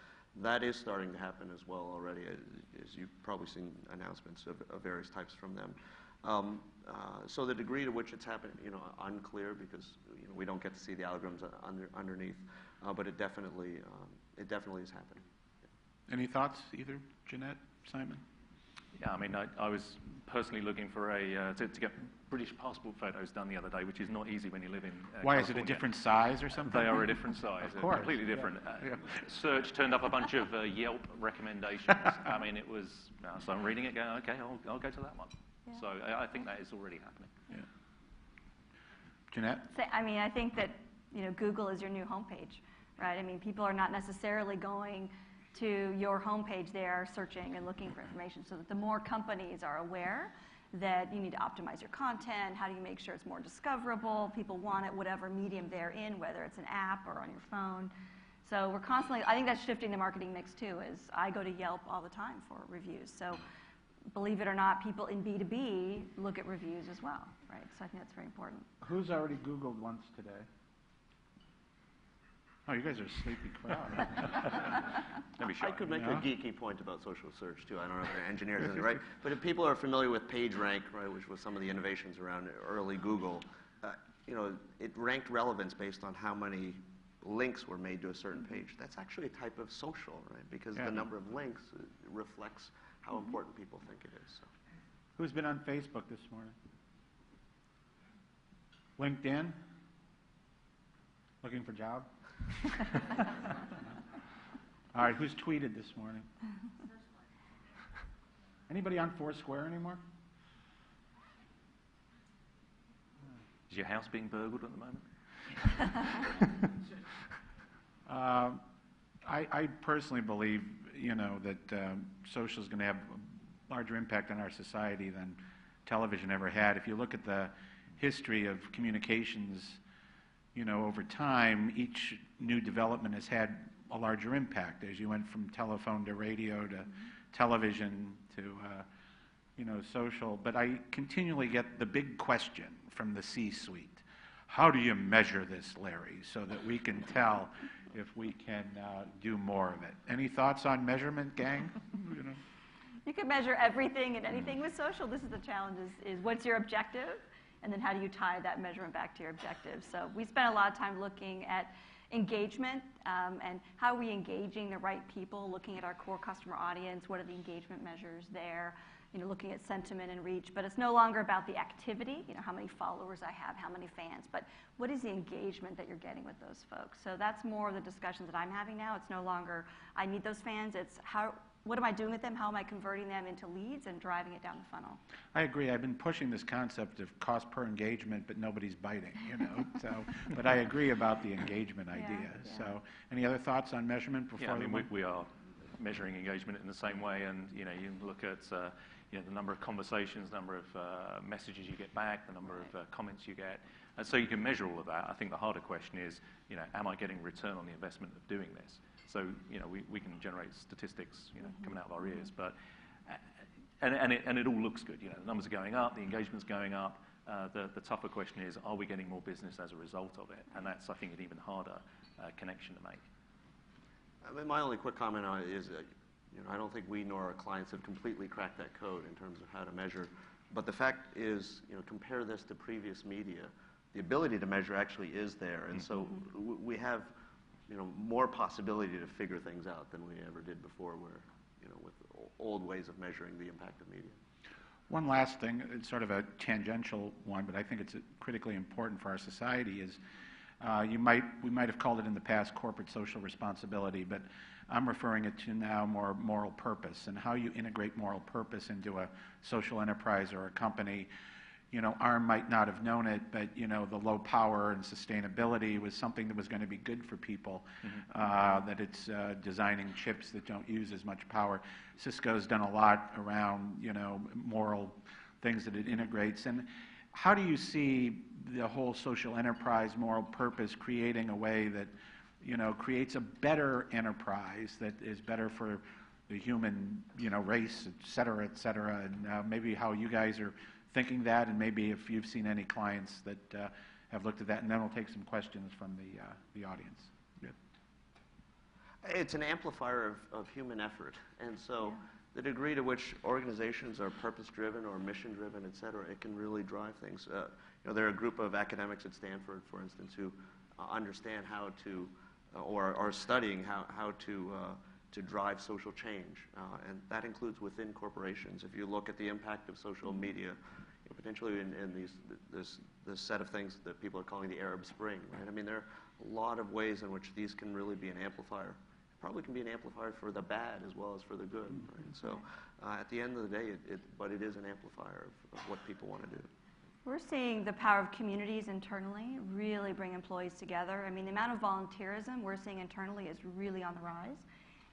Speaker 5: that is starting to happen as well already, as you've probably seen announcements of various types from them. So the degree to which it's happening, you know, unclear because, you know, we don't get to see the algorithms underneath, but it definitely is happening.
Speaker 2: Any thoughts, either Jeanette, Simon?
Speaker 3: Yeah, I mean, I was personally looking for to get British passport photos done the other day, which is not easy when you live in
Speaker 2: Why,
Speaker 3: California.
Speaker 2: is it a different size or something?
Speaker 3: They are a different size.
Speaker 2: Of course.
Speaker 3: Completely different.
Speaker 2: Yeah.
Speaker 3: Search turned up a bunch of Yelp recommendations. I mean, it was, so I'm reading it going, okay, I'll go to that one. Yeah. So I think that is already happening.
Speaker 2: Yeah. Jeanette?
Speaker 4: So, I mean, I think that, you know, Google is your new homepage, right? I mean, people are not necessarily going to your homepage, they are searching and looking for information, so that the more companies are aware that you need to optimize your content, how do you make sure it's more discoverable, people want it whatever medium they're in, whether it's an app or on your phone. So we're constantly, I think that's shifting the marketing mix too, is I go to Yelp all the time for reviews. So believe it or not, people in B2B look at reviews as well, right? So I think that's very important.
Speaker 2: Who's already Googled once today? Oh, you guys are a sleepy crowd.
Speaker 5: I could make a geeky point about social search too. I don't know if they're engineers, right? But if people are familiar with PageRank, right, which was some of the innovations around early Google, it ranked relevance based on how many links were made to a certain page. That's actually a type of social, right? Because the number of links reflects how important people think it is. So.
Speaker 2: Who's been on Facebook this morning? LinkedIn? Looking for a job? All right, who's tweeted this morning? Anybody on Foursquare anymore?
Speaker 3: Is your house being burgled at the moment?
Speaker 2: I personally believe, that social is going to have a larger impact on our society than television ever had. If you look at the history of communications, over time, each new development has had a larger impact as you went from telephone to radio to television to, social. But I continually get the big question from the C-suite. How do you measure this, Larry, so that we can tell if we can do more of it? Any thoughts on measurement, gang?
Speaker 4: You can measure everything and anything with social. This is the challenge, is what's your objective? And then how do you tie that measurement back to your objectives? So we spent a lot of time looking at engagement and how are we engaging the right people, looking at our core customer audience, what are the engagement measures there, looking at sentiment and reach. But it's no longer about the activity, how many followers I have, how many fans, but what is the engagement that you're getting with those folks? So that's more of the discussions that I'm having now. It's no longer, I need those fans. It's what am I doing with them? How am I converting them into leads and driving it down the funnel?
Speaker 2: I agree. I've been pushing this concept of cost per engagement, but nobody's biting, So, but I agree about the engagement idea. Yeah. So, any other thoughts on measurement before?
Speaker 3: Yeah, we are measuring engagement in the same way, and you look at the number of conversations, number of messages you get back, the number of comments you get, and so you can measure all of that. I think the harder question is, am I getting return on the investment of doing this? So, we can generate statistics, coming out of our ears, but and it all looks good. The numbers are going up, the engagement's going up. The tougher question is, are we getting more business as a result of it? And that's, I think, an even harder connection to make.
Speaker 5: I mean, my only quick comment on it is that, I don't think we nor our clients have completely cracked that code in terms of how to measure. But the fact is, compare this to previous media. The ability to measure actually is there, and so we have more possibility to figure things out than we ever did before, where, with old ways of measuring the impact of media.
Speaker 2: One last thing, it's sort of a tangential one, but I think it's critically important for our society, is we might have called it in the past corporate social responsibility, but I'm referring it to now more moral purpose, and how you integrate moral purpose into a social enterprise or a company. ARM might not have known it, but, the low power and sustainability was something that was going to be good for people, that it's designing chips that don't use as much power. Cisco's done a lot around, moral things that it integrates. And how do you see the whole social enterprise moral purpose creating a way that, creates a better enterprise that is better for the human, race, et cetera, and maybe how you guys are thinking that, and maybe if you've seen any clients that have looked at that, and then we'll take some questions from the audience. Good.
Speaker 5: It's an amplifier of human effort, and so the degree to which organizations are purpose-driven or mission-driven, et cetera, it can really drive things. There are a group of academics at Stanford, for instance, who understand how to, or are studying how to drive social change, and that includes within corporations. If you look at the impact of social media, potentially in this set of things that people are calling the Arab Spring, right? I mean, there are a lot of ways in which these can really be an amplifier. It probably can be an amplifier for the bad as well as for the good, right? So at the end of the day, but it is an amplifier of what people want to do.
Speaker 4: We're seeing the power of communities internally really bring employees together. I mean, the amount of volunteerism we're seeing internally is really on the rise.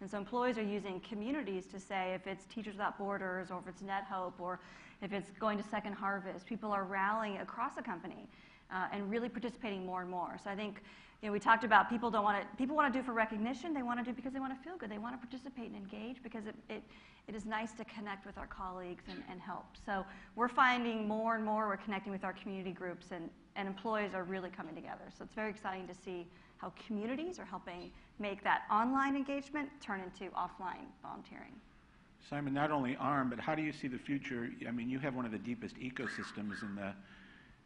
Speaker 4: And so employees are using communities to say, if it's Teachers Without Borders, or if it's NetHope, or if it's going to Second Harvest, people are rallying across the company and really participating more and more. So I think, we talked about people want to do it for recognition. They want to do it because they want to feel good. They want to participate and engage because it is nice to connect with our colleagues and help. So we're finding more and more we're connecting with our community groups, and employees are really coming together. So it's very exciting to see how communities are helping make that online engagement turn into offline volunteering.
Speaker 2: Simon, not only ARM, but how do you see the future? I mean, you have one of the deepest ecosystems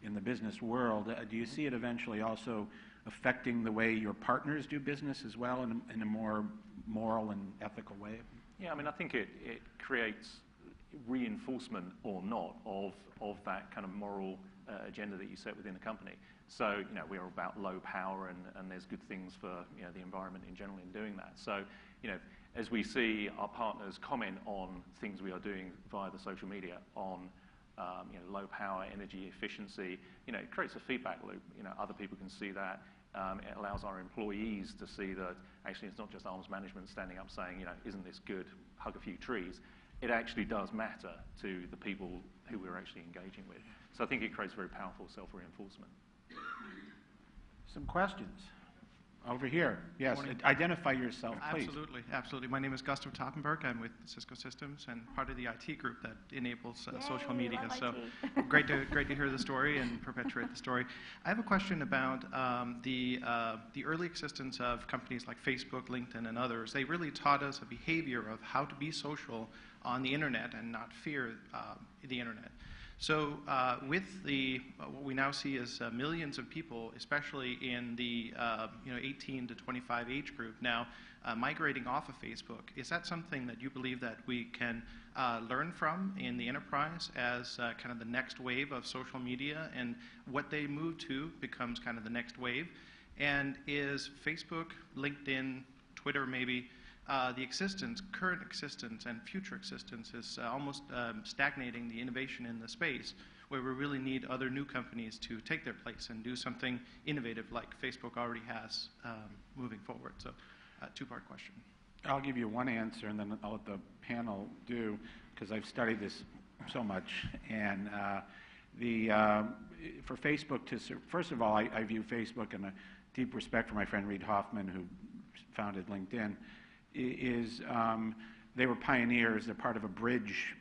Speaker 2: in the business world. Do you see it eventually also affecting the way your partners do business as well in a more moral and ethical way?
Speaker 3: Yeah, I mean, I think it creates reinforcement or not of that kind of moral agenda that you set within a company. So, we are about low power, and there's good things for the environment in general in doing that. So, as we see our partners comment on things we are doing via the social media on low power, energy efficiency, it creates a feedback loop. Other people can see that. It allows our employees to see that actually it's not just arms management standing up saying, isn't this good, hug a few trees. It actually does matter to the people who we're actually engaging with. So I think it creates very powerful self-reinforcement.
Speaker 2: Some questions. Over here. Yes,
Speaker 6: Morning.
Speaker 2: identify yourself, please.
Speaker 6: Absolutely, absolutely. My name is Gustav Toppenberg. I'm with Cisco Systems and part of the IT group that enables social media. So great to hear the story and perpetuate the story. I have a question about the early existence of companies like Facebook, LinkedIn, and others. They really taught us a behavior of how to be social on the internet and not fear the internet. So with what we now see is millions of people, especially in the 18 to 25 age group now, migrating off of Facebook. Is that something that you believe that we can learn from in the enterprise as kind of the next wave of social media, and what they move to becomes kind of the next wave? And is Facebook, LinkedIn, Twitter maybe, the current existence and future existence is almost stagnating the innovation in the space, where we really need other new companies to take their place and do something innovative like Facebook already has moving forward? So two-part question.
Speaker 2: I'll give you one answer, and then I'll let the panel do, because I've studied this so much. And for Facebook first of all, I view Facebook in a deep respect for my friend Reid Hoffman, who founded LinkedIn. They were pioneers. They're part of a bridge,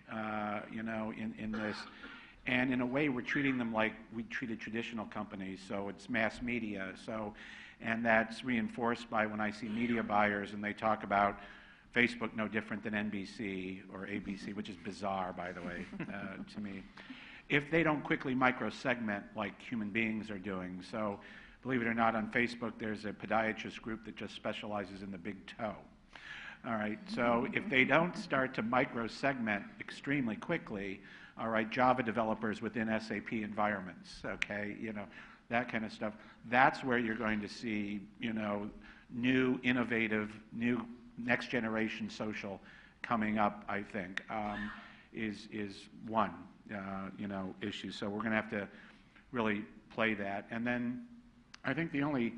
Speaker 2: in this. And in a way, we're treating them like we treated traditional companies. So it's mass media. And that's reinforced by when I see media buyers and they talk about Facebook no different than NBC or ABC, which is bizarre, by the way, to me. If they don't quickly micro-segment like human beings are doing. So believe it or not, on Facebook, there's a podiatrist group that just specializes in the big toe. All right, so if they don't start to micro-segment extremely quickly, all right, Java developers within SAP environments, okay, that kind of stuff, that's where you're going to see, new, innovative, new next-generation social coming up, I think, is one, issue. So we're going to have to really play that. And then I think the only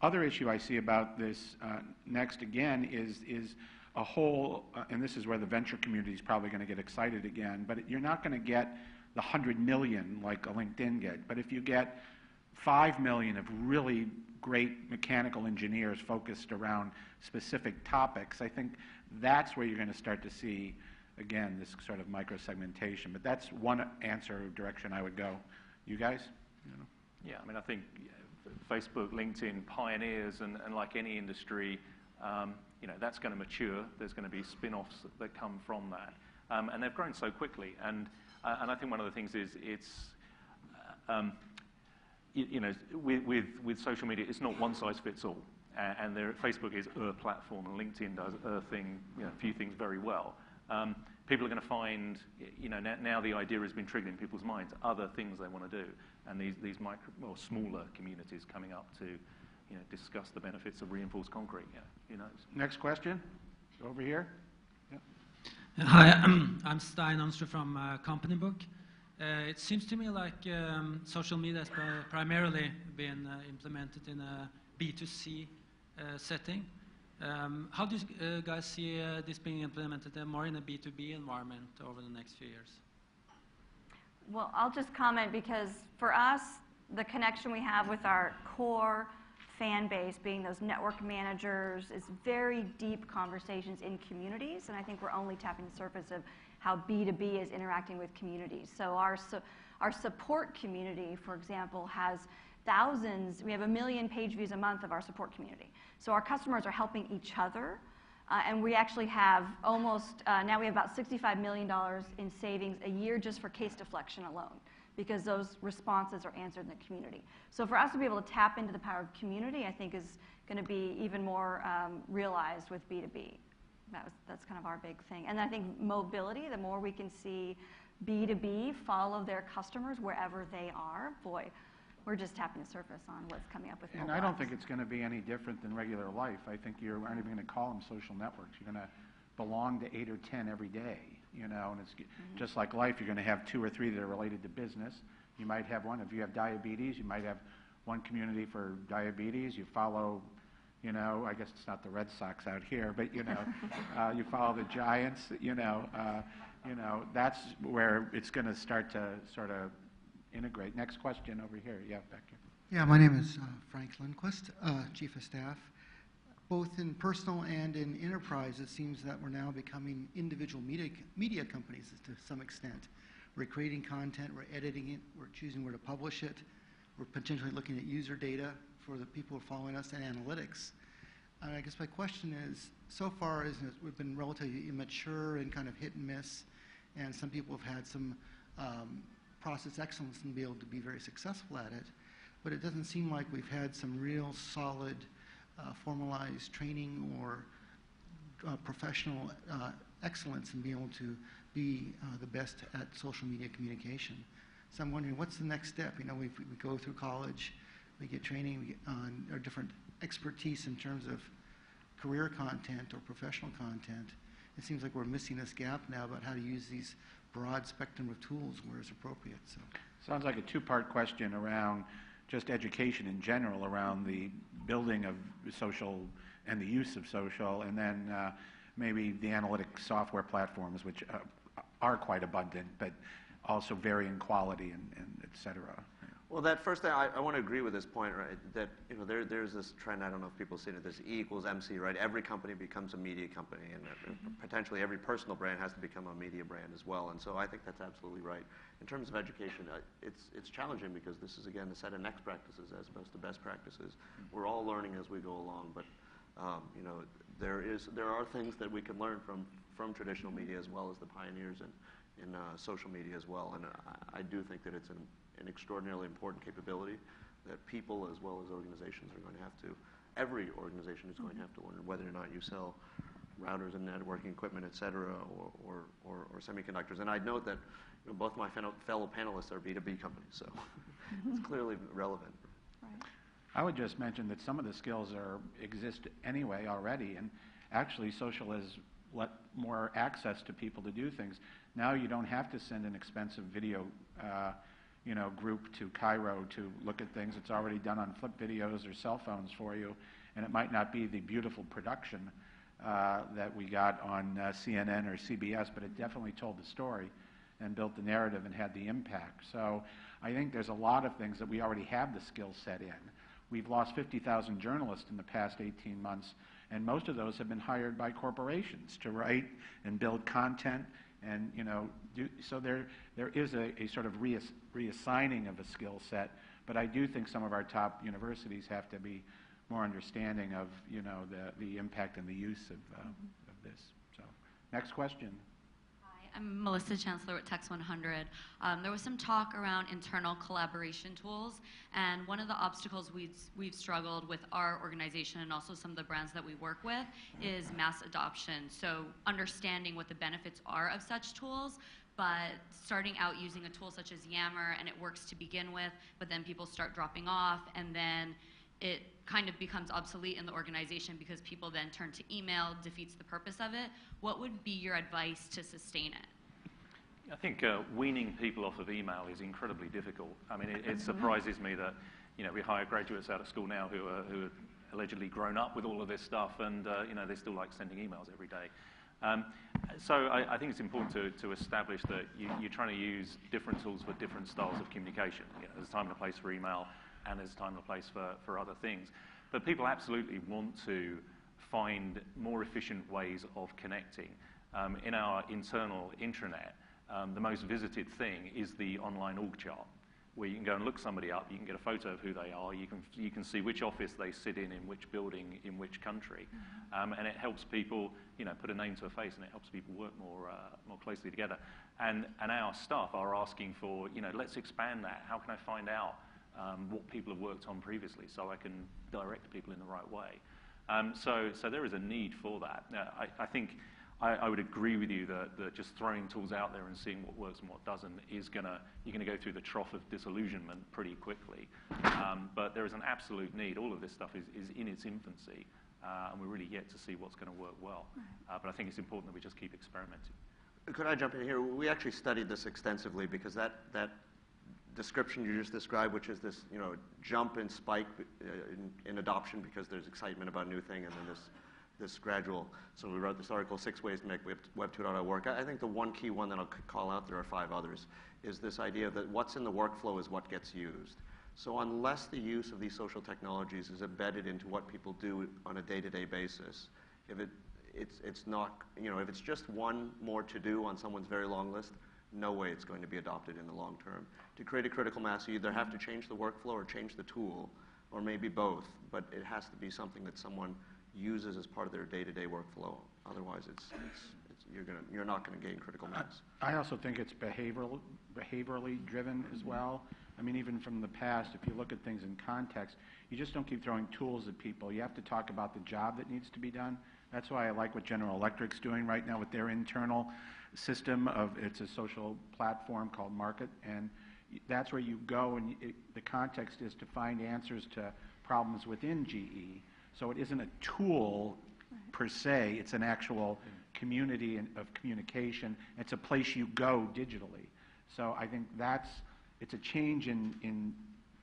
Speaker 2: other issue I see about this next again is a whole, and this is where the venture community is probably going to get excited again, but you're not going to get the 100 million like a LinkedIn get, but if you get 5 million of really great mechanical engineers focused around specific topics, I think that's where you're going to start to see, again, this sort of micro-segmentation. But that's one answer or direction I would go. You guys?
Speaker 3: Yeah, I mean, I think Facebook, LinkedIn, pioneers, and like any industry, that's going to mature. There's going to be spin-offs that come from that. And they've grown so quickly. And I think one of the things is it's, with social media, it's not one size fits all. And Facebook is a platform, and LinkedIn does a few things very well. People are going to find, now the idea has been triggered in people's minds, other things they want to do. And these smaller communities coming up to, discuss the benefits of reinforced concrete. Who knows?
Speaker 2: Next question, over here. Yep.
Speaker 7: Hi, I'm Stein Amstrøm from Company Book. It seems to me like social media has primarily been implemented in a B2C setting. How do you guys see this being implemented more in a B2B environment over the next few years?
Speaker 4: Well, I'll just comment because for us, the connection we have with our core fan base, being those network managers, is very deep conversations in communities, and I think we're only tapping the surface of how B2B is interacting with communities. So our support community, for example, has thousands. We have 1 million page views a month of our support community. So our customers are helping each other, and we actually have almost, now we have about $65 million in savings a year just for case deflection alone, because those responses are answered in the community. So for us to be able to tap into the power of community, I think is going to be even more realized with B2B. That's kind of our big thing. And I think mobility, the more we can see B2B follow their customers wherever they are, boy, we're just tapping the surface on what's coming up with mobile
Speaker 2: And I don't
Speaker 4: apps.
Speaker 2: think it's going to be any different than regular life. I think you aren't even going to call them social networks. You're going to belong to 8 or 10 every day, you know, and it's just like life. You're going to have 2 or 3 that are related to business. You might have one. If you have diabetes, you might have one community for diabetes. You follow, you know, I guess it's not the Red Sox out here, but, you know, you follow the Giants, you know, that's where it's going to start to sort of integrate. Next question over here. Yeah, back here.
Speaker 8: Yeah, my name is Frank Lundquist, Chief of Staff. Both in personal and in enterprise, it seems that we're now becoming individual media companies to some extent. We're creating content, we're editing it, we're choosing where to publish it, we're potentially looking at user data for the people who are following us and analytics. And I guess my question is, so far we've been relatively immature and kind of hit and miss, and some people have had some process excellence and be able to be very successful at it, but it doesn't seem like we've had some real solid formalized training or professional excellence in being able to be the best at social media communication. So I'm wondering, what's the next step? You know, we go through college, we get training, we get on our different expertise in terms of career content or professional content. It seems like we're missing this gap now about how to use these broad spectrum of tools where it's appropriate. So
Speaker 2: sounds like a 2-part question around just education in general around the building of social and the use of social, and then maybe the analytic software platforms, which are quite abundant, but also vary in quality and et cetera.
Speaker 5: Well, that first thing, I want to agree with this point, right? That, you know, there's this trend, I don't know if people have seen it, this E equals MC, right? Every company becomes a media company, and potentially every personal brand has to become a media brand as well. And so I think that's absolutely right. In terms of education, it's challenging because this is, again, a set of next practices as opposed to best practices. We're all learning as we go along, but you know, there are things that we can learn from traditional media as well as the pioneers in social media as well. And I do think that it's an extraordinarily important capability that people as well as organizations are going to have to, every organization is going to have to learn, whether or not you sell routers and networking equipment, et cetera, or semiconductors. And I'd note that, you know, both my fellow panelists are B2B companies, so it's clearly relevant.
Speaker 4: Right.
Speaker 2: I would just mention that some of the skills exist anyway already, and actually social has let more access to people to do things. Now you don't have to send an expensive video you know, group to Cairo to look at things. It's already done on flip videos or cell phones for you, and it might not be the beautiful production that we got on CNN or CBS, but it definitely told the story and built the narrative and had the impact. So I think there's a lot of things that we already have the skill set in. We've lost 50,000 journalists in the past 18 months, and most of those have been hired by corporations to write and build content. And, you know, so there is a sort of reassigning of a skill set, but I do think some of our top universities have to be more understanding of, you know, the impact and the use of this. So, next question.
Speaker 9: I'm Melissa Chancellor with Tex 100. There was some talk around internal collaboration tools, and one of the obstacles we've struggled with our organization and also some of the brands that we work with is mass adoption. So understanding what the benefits are of such tools, but starting out using a tool such as Yammer and it works to begin with, but then people start dropping off, and then it kind of becomes obsolete in the organization because people then turn to email, defeats the purpose of it. What would be your advice to sustain it?
Speaker 3: I think weaning people off of email is incredibly difficult. I mean, it surprises me that, you know, we hire graduates out of school now who are allegedly grown up with all of this stuff, and they still like sending emails every day. So I think it's important to establish that you're trying to use different tools for different styles of communication. There's a time and a place for email, and there's a time and a place for other things. But people absolutely want to find more efficient ways of connecting. In our internal intranet, the most visited thing is the online org chart, where you can go and look somebody up, you can get a photo of who they are, you can see which office they sit in which building, in which country, and it helps people, put a name to a face, and it helps people work more closely together. And our staff are asking for, let's expand that. How can I find out what people have worked on previously so I can direct people in the right way? So there is a need for that. I think I would agree with you that just throwing tools out there and seeing what works and what doesn't you're going to go through the trough of disillusionment pretty quickly. But there is an absolute need. All of this stuff is in its infancy, and we're really yet to see what's going to work well. But I think it's important that we just keep experimenting.
Speaker 5: Could I jump in here? We actually studied this extensively because that description you just described, which is this jump and spike in adoption because there's excitement about a new thing, and then this gradual. So we wrote this article, 6 Ways to Make Web 2.0 Work. I think the one key one that I'll call out, there are 5 others, is this idea that what's in the workflow is what gets used. So unless the use of these social technologies is embedded into what people do on a day-to-day basis, if it's not, if it's just one more to do on someone's very long list, no way it's going to be adopted in the long term. To create a critical mass, you either have to change the workflow or change the tool, or maybe both, but it has to be something that someone uses as part of their day-to-day workflow. Otherwise, you're not going to gain critical mass.
Speaker 2: I also think it's behaviorally driven as well. I mean, even from the past, if you look at things in context, you just don't keep throwing tools at people. You have to talk about the job that needs to be done. That's why I like what General Electric's doing right now with their internal system it's a social platform called Market, and that's where you go, and the context is to find answers to problems within GE. So it isn't a tool per se, it's an actual community of communication. It's a place you go digitally. So I think it's a change in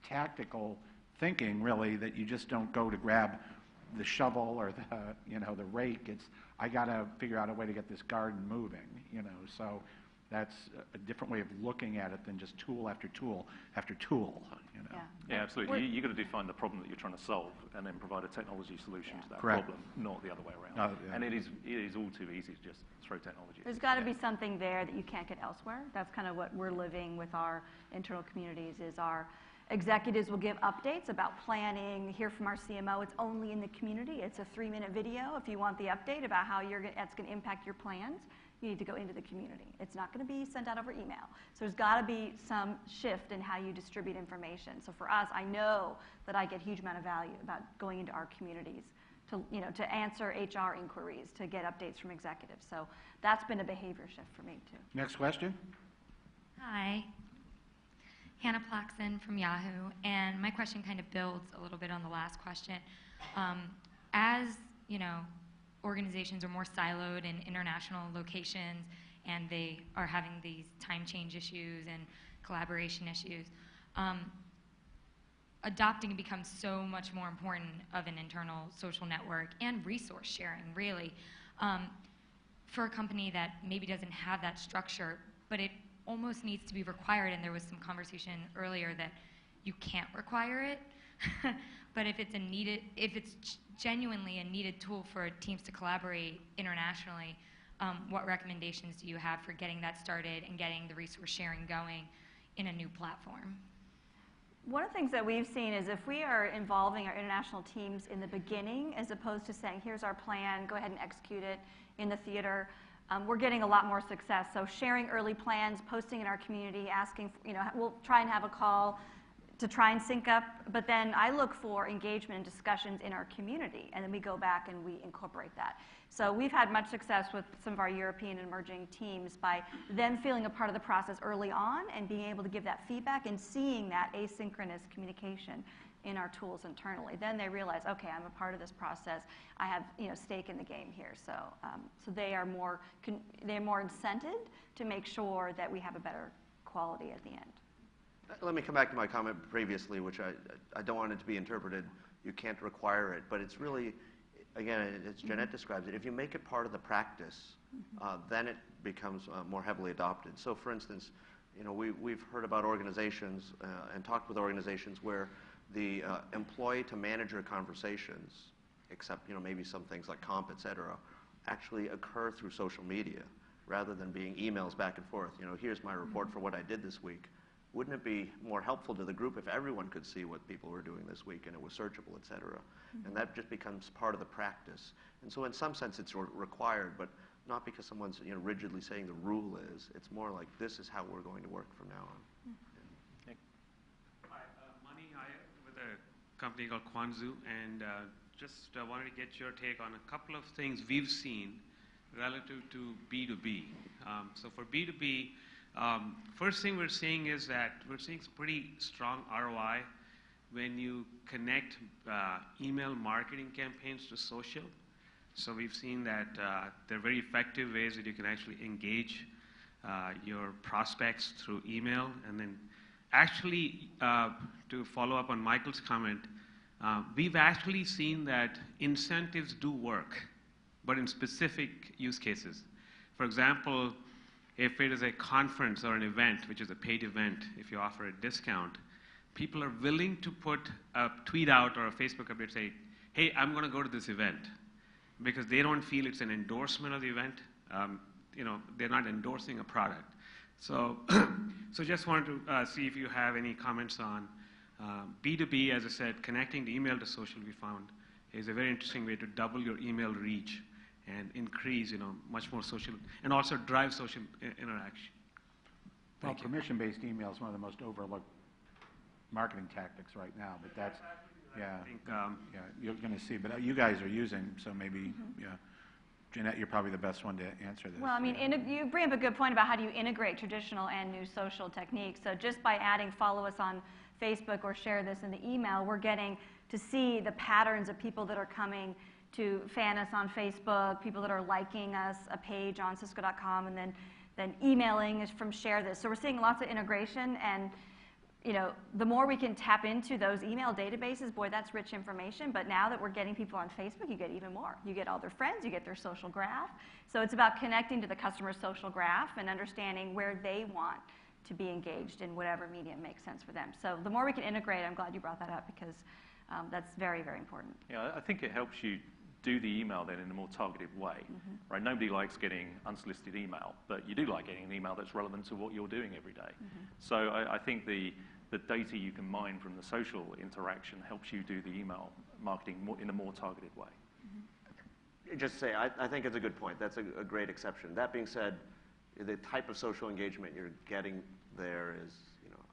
Speaker 2: tactical thinking, really, that you just don't go to grab the shovel or the rake. It's, I got to figure out a way to get this garden moving, So that's a different way of looking at it than just tool after tool after tool,
Speaker 3: Yeah, absolutely. You've got to define the problem that you're trying to solve and then provide a technology solution to that
Speaker 2: Correct.
Speaker 3: problem, not the other way around. And it is all too easy to just throw technology.
Speaker 4: There's got to be something there that you can't get elsewhere. That's kind of what we're living with our internal communities is our executives will give updates about planning, hear from our CMO. It's only in the community. It's a 3-minute video. If you want the update about how that's going to impact your plans, you need to go into the community. It's not going to be sent out over email. So there's got to be some shift in how you distribute information. So for us, I know that I get a huge amount of value about going into our communities to answer HR inquiries, to get updates from executives. So that's been a behavior shift for me too.
Speaker 2: Next question.
Speaker 10: Hi. Hannah Plaxon from Yahoo, and my question kind of builds a little bit on the last question. As organizations are more siloed in international locations, and they are having these time change issues and collaboration issues, adopting becomes so much more important of an internal social network and resource sharing, really, for a company that maybe doesn't have that structure, but it almost needs to be required. And there was some conversation earlier that you can't require it, but if it's genuinely a needed tool for teams to collaborate internationally, what recommendations do you have for getting that started and getting the resource sharing going in a new platform?
Speaker 4: One of the things that we've seen is if we are involving our international teams in the beginning, as opposed to saying, here's our plan, go ahead and execute it in the theater, we're getting a lot more success. So sharing early plans, posting in our community, asking, we'll try and have a call to try and sync up, but then I look for engagement and discussions in our community, and then we go back and we incorporate that. So we've had much success with some of our European and emerging teams by them feeling a part of the process early on and being able to give that feedback and seeing that asynchronous communication in our tools internally. Then they realize, okay, I'm a part of this process. I have stake in the game here. So they are more incented to make sure that we have a better quality at the end.
Speaker 5: Let me come back to my comment previously, which I don't want it to be interpreted, you can't require it, but it's really, again, as Jeanette describes it, if you make it part of the practice, then it becomes more heavily adopted. So for instance, we've heard about organizations and talked with organizations where the employee to manager conversations, except maybe some things like comp, et cetera, actually occur through social media rather than being emails back and forth. Here's my report for what I did this week. Wouldn't it be more helpful to the group if everyone could see what people were doing this week and it was searchable, et cetera? And that just becomes part of the practice. And so in some sense it's required, but not because someone's rigidly saying the rule is. It's more like this is how we're going to work from now on.
Speaker 11: Hi, Mani, with a company called Kwanzu, and just wanted to get your take on a couple of things we've seen relative to B2B. So for B2B, first thing we're seeing is that we're seeing pretty strong ROI when you connect email marketing campaigns to social. So we've seen that they're very effective ways that you can actually engage your prospects through email. And then actually, to follow up on Michael's comment, we've actually seen that incentives do work, but in specific use cases. For example, if it is a conference or an event, which is a paid event, if you offer a discount, people are willing to put a tweet out or a Facebook update say, hey, I'm going to go to this event, because they don't feel it's an endorsement of the event. They're not endorsing a product. So, so just wanted to see if you have any comments on B2B. As I said, connecting the email to social, we found, is a very interesting way to double your email reach and increase, much more social, and also drive social interaction.
Speaker 2: Well, permission-based email is one of the most overlooked marketing tactics right now, but that's, yeah,
Speaker 11: I think,
Speaker 2: yeah, you're going to see. But you guys are using, so maybe, yeah. Jeanette, you're probably the best one to answer this.
Speaker 4: Well, I mean, you bring up a good point about how do you integrate traditional and new social techniques. So just by adding follow us on Facebook or share this in the email, we're getting to see the patterns of people that are coming to fan us on Facebook, people that are liking us, a page on Cisco.com, and then emailing us from share this. So we're seeing lots of integration, and the more we can tap into those email databases, boy, that's rich information. But now that we're getting people on Facebook, you get even more. You get all their friends, you get their social graph. So it's about connecting to the customer's social graph and understanding where they want to be engaged in whatever medium makes sense for them. So the more we can integrate, I'm glad you brought that up, because that's very, very important.
Speaker 3: Yeah, I think it helps you do the email then in a more targeted way, right? Nobody likes getting unsolicited email, but you do like getting an email that's relevant to what you're doing every day. So I think the data you can mine from the social interaction helps you do the email marketing in a more targeted way.
Speaker 5: Just to say, I think it's a good point. That's a great exception. That being said, the type of social engagement you're getting there is,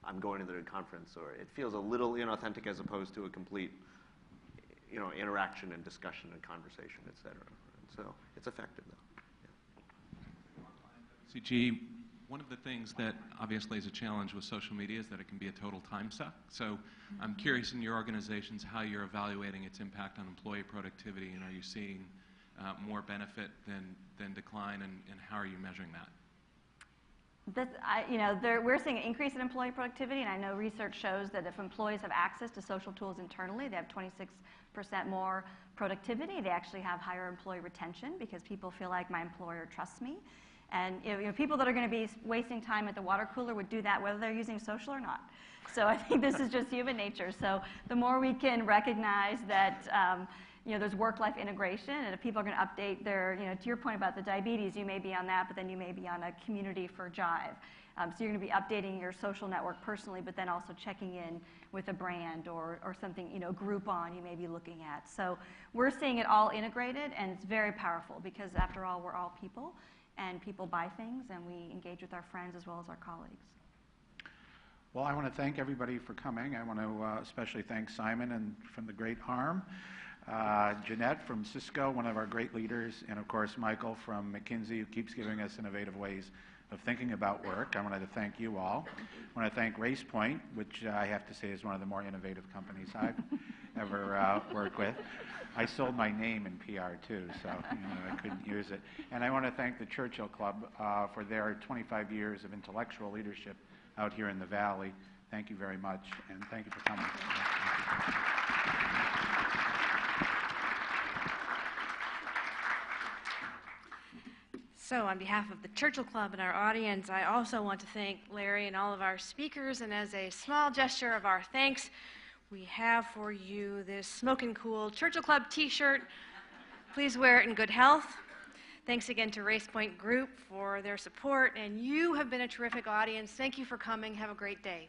Speaker 5: I'm going to the conference, or it feels a little inauthentic as opposed to a complete interaction and discussion and conversation, et cetera. So it's effective, though. Yeah.
Speaker 12: CG, one of the things that obviously is a challenge with social media is that it can be a total time suck. So I'm curious in your organizations how you're evaluating its impact on employee productivity, and are you seeing more benefit than decline, and how are you measuring that?
Speaker 4: We're seeing an increase in employee productivity, and I know research shows that if employees have access to social tools internally, they have 26% more productivity. They actually have higher employee retention because people feel like my employer trusts me. And people that are going to be wasting time at the water cooler would do that whether they're using social or not. So I think this is just human nature. So the more we can recognize that there's work-life integration, and if people are going to update their, to your point about the diabetes, you may be on that, but then you may be on a community for Jive. So you're going to be updating your social network personally, but then also checking in with a brand or something, Groupon you may be looking at. So we're seeing it all integrated, and it's very powerful because, after all, we're all people, and people buy things, and we engage with our friends as well as our colleagues.
Speaker 2: Well, I want to thank everybody for coming. I want to especially thank Simon and from the Great Harm, Jeanette from Cisco, one of our great leaders, and of course Michael from McKinsey, who keeps giving us innovative ways of thinking about work. I wanted to thank you all. I want to thank Racepoint, which I have to say is one of the more innovative companies I've ever worked with. I sold my name in PR too, so I couldn't use it. And I want to thank the Churchill Club for their 25 years of intellectual leadership out here in the Valley. thank you very much, and thank you for coming.
Speaker 1: So on behalf of the Churchill Club and our audience, I also want to thank Larry and all of our speakers, and as a small gesture of our thanks, we have for you this Smokin' Cool Churchill Club t-shirt. Please wear it in good health. Thanks again to Racepoint Group for their support, and you have been a terrific audience. Thank you for coming. Have a great day.